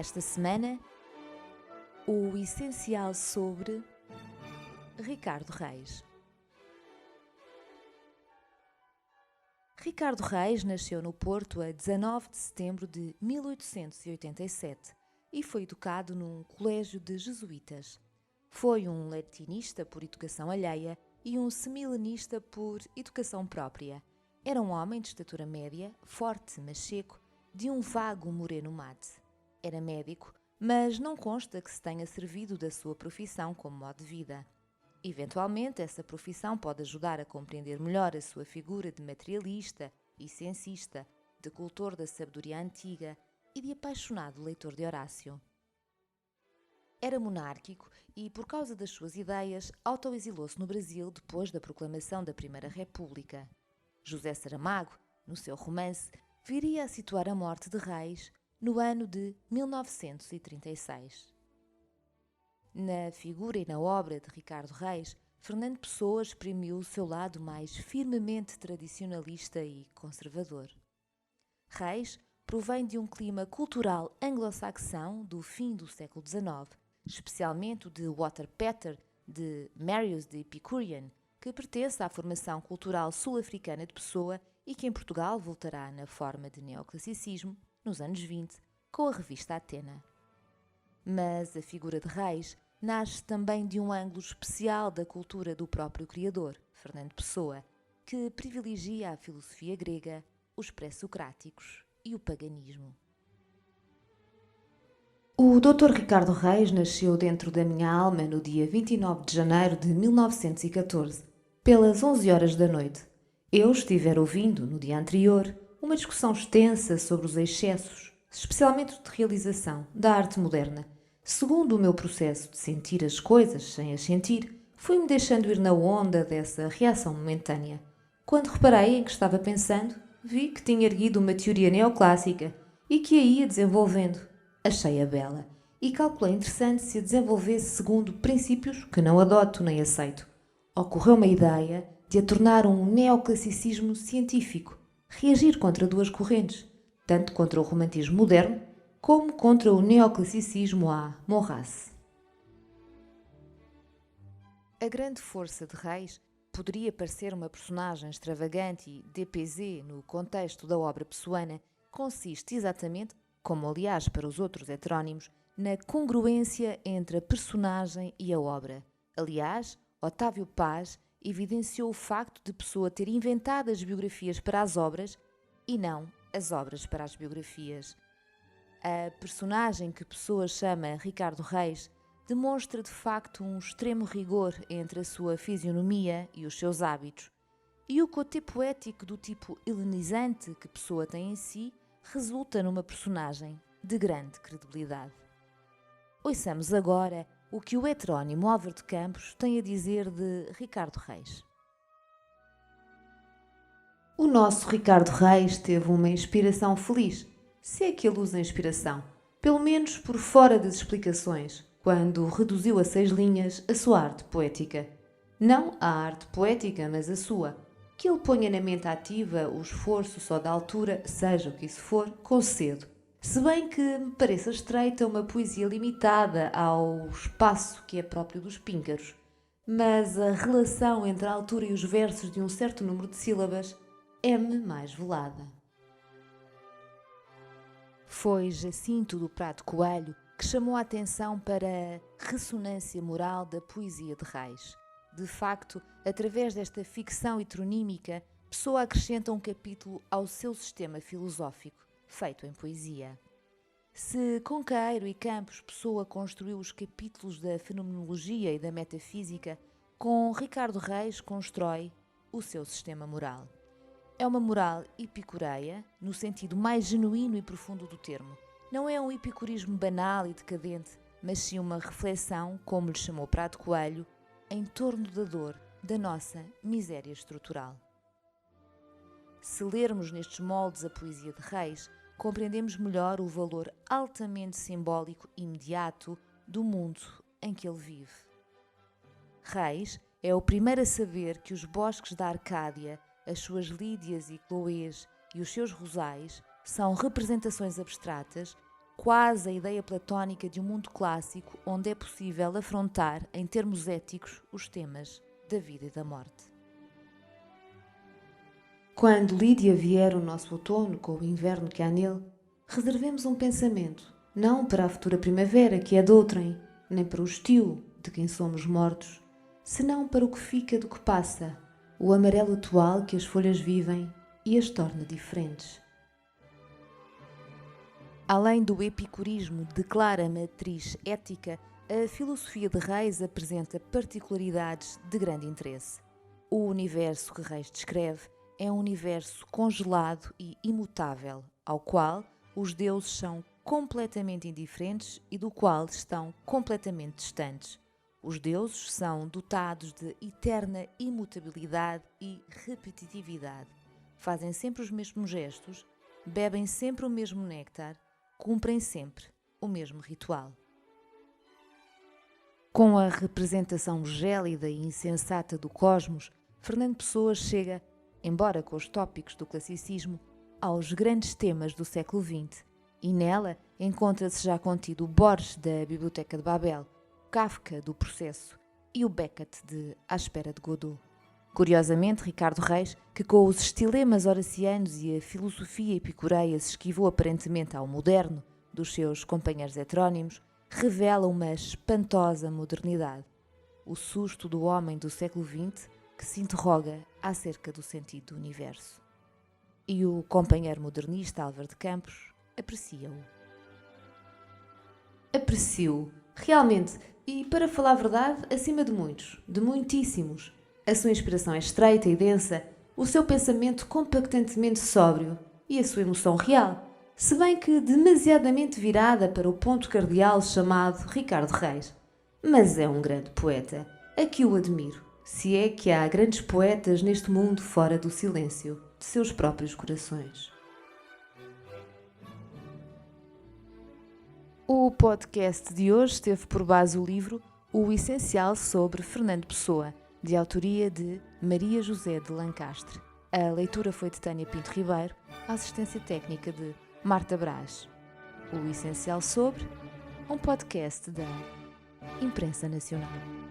Esta semana, o essencial sobre Ricardo Reis. Ricardo Reis nasceu no Porto a 19 de setembro de 1887 e foi educado num colégio de jesuítas. Foi um latinista por educação alheia e um semilenista por educação própria. Era um homem de estatura média, forte mas seco, de um vago moreno mate. Era médico, mas não consta que se tenha servido da sua profissão como modo de vida. Eventualmente, essa profissão pode ajudar a compreender melhor a sua figura de materialista e censista, de cultor da sabedoria antiga e de apaixonado leitor de Horácio. Era monárquico e, por causa das suas ideias, autoexilou-se no Brasil depois da proclamação da Primeira República. José Saramago, no seu romance, viria a situar a morte de Reis no ano de 1936. Na figura e na obra de Ricardo Reis, Fernando Pessoa exprimiu o seu lado mais firmemente tradicionalista e conservador. Reis provém de um clima cultural anglo-saxão do fim do século XIX, especialmente o de Walter Pater, de Marius de Epicurean, que pertence à formação cultural sul-africana de Pessoa e que em Portugal voltará na forma de neoclassicismo nos anos 20, com a revista Atena. Mas a figura de Reis nasce também de um ângulo especial da cultura do próprio criador, Fernando Pessoa, que privilegia a filosofia grega, os pré-socráticos e o paganismo. O Dr. Ricardo Reis nasceu dentro da minha alma no dia 29 de janeiro de 1914, pelas 11 horas da noite. Eu estivera ouvindo, no dia anterior, uma discussão extensa sobre os excessos, especialmente de realização, da arte moderna. Segundo o meu processo de sentir as coisas sem as sentir, fui-me deixando ir na onda dessa reação momentânea. Quando reparei em que estava pensando, vi que tinha erguido uma teoria neoclássica e que a ia desenvolvendo. Achei-a bela e calculei interessante se a desenvolvesse segundo princípios que não adoto nem aceito. Ocorreu-me a ideia de a tornar um neoclassicismo científico, reagir contra duas correntes, tanto contra o romantismo moderno como contra o neoclassicismo à Maurras. A grande força de Reis poderia parecer uma personagem extravagante e DPZ no contexto da obra pessoana, consiste exatamente, como aliás para os outros heterónimos, na congruência entre a personagem e a obra. Aliás, Otávio Paz evidenciou o facto de Pessoa ter inventado as biografias para as obras e não as obras para as biografias. A personagem que Pessoa chama Ricardo Reis demonstra de facto um extremo rigor entre a sua fisionomia e os seus hábitos, e o côté poético do tipo helenizante que Pessoa tem em si resulta numa personagem de grande credibilidade. Ouçamos agora o que o heterónimo Álvaro de Campos tem a dizer de Ricardo Reis. O nosso Ricardo Reis teve uma inspiração feliz, se é que ele usa inspiração, pelo menos por fora das explicações, quando reduziu a 6 linhas a sua arte poética. Não a arte poética, mas a sua. Que ele ponha na mente ativa o esforço só da altura, seja o que isso for, concedo. Se bem que me pareça estreita uma poesia limitada ao espaço que é próprio dos píncaros, mas a relação entre a altura e os versos de um certo número de sílabas é-me mais velada. Foi Jacinto do Prado Coelho que chamou a atenção para a ressonância moral da poesia de Reis. De facto, através desta ficção heteronímica, Pessoa acrescenta um capítulo ao seu sistema filosófico, feito em poesia. Se com Queiro e Campos Pessoa construiu os capítulos da fenomenologia e da metafísica, com Ricardo Reis constrói o seu sistema moral. É uma moral epicureia, no sentido mais genuíno e profundo do termo. Não é um epicurismo banal e decadente, mas sim uma reflexão, como lhe chamou Prado Coelho, em torno da dor da nossa miséria estrutural. Se lermos nestes moldes a poesia de Reis, compreendemos melhor o valor altamente simbólico e imediato do mundo em que ele vive. Reis é o primeiro a saber que os bosques da Arcádia, as suas lídias e cloés e os seus rosais são representações abstratas, quase a ideia platónica de um mundo clássico onde é possível afrontar, em termos éticos, os temas da vida e da morte. Quando Lídia vier o nosso outono com o inverno que há nele, reservemos um pensamento, não para a futura primavera que é de outrem, nem para o estio de quem somos mortos, senão para o que fica do que passa, o amarelo atual que as folhas vivem e as torna diferentes. Além do epicurismo de clara matriz ética, a filosofia de Reis apresenta particularidades de grande interesse. O universo que Reis descreve é um universo congelado e imutável, ao qual os deuses são completamente indiferentes e do qual estão completamente distantes. Os deuses são dotados de eterna imutabilidade e repetitividade. Fazem sempre os mesmos gestos, bebem sempre o mesmo néctar, cumprem sempre o mesmo ritual. Com a representação gélida e insensata do cosmos, Fernando Pessoa chega, embora com os tópicos do classicismo, aos grandes temas do século XX, e nela encontra-se já contido o Borges da Biblioteca de Babel, Kafka do Processo e o Beckett de À Espera de Godot. Curiosamente, Ricardo Reis, que com os estilemas horacianos e a filosofia epicureia se esquivou aparentemente ao moderno dos seus companheiros heterónimos, revela uma espantosa modernidade, o susto do homem do século XX que se interroga acerca do sentido do universo. E o companheiro modernista Álvaro de Campos aprecia-o. Aprecio, realmente, e para falar a verdade, acima de muitos, de muitíssimos. A sua inspiração é estreita e densa, o seu pensamento compactantemente sóbrio e a sua emoção real, se bem que demasiadamente virada para o ponto cardeal chamado Ricardo Reis. Mas é um grande poeta, a que o admiro, se é que há grandes poetas neste mundo fora do silêncio de seus próprios corações. O podcast de hoje teve por base o livro O Essencial sobre Fernando Pessoa, de autoria de Maria José de Lancastre. A leitura foi de Tânia Pinto Ribeiro, a assistência técnica de Marta Brás. O Essencial sobre, um podcast da Imprensa Nacional.